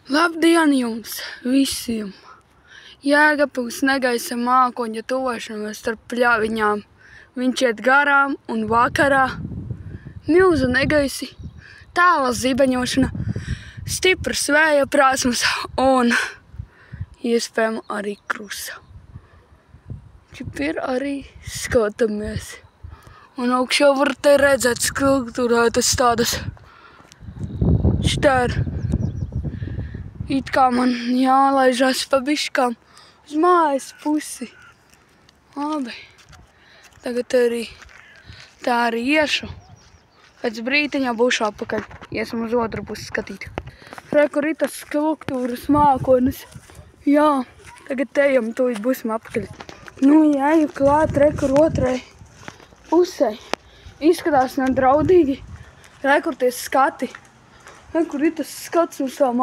Labdien jums visiem! Jēkabpils negaisa mākoņa tuvošanos starp pļaviņām. Viņš iet garām un vakarā. Milzu negaisi, tāla zibeņošana, stipras vēja prasmas un iespējami arī krusa. Čipir arī skatāmies. Un augšā var te redzēt skulptūrētas tādas šķēr. It kā man jālaižās pa biškām uz mājas pusi. Labi. Tagad tā arī iešu. Pēc brītiņā būšu atpakaļ. Iesim uz otru pusi skatīt. Re, kur ir tas skulptūras mākonis. Jā, tagad ejam, tūlīt būsim atpakaļ. Nu, jāju klāt, re, kur otrai pusē. Izskatās nedraudīgi. Re, kur tie skati. Re, kur ir tas skats uz tām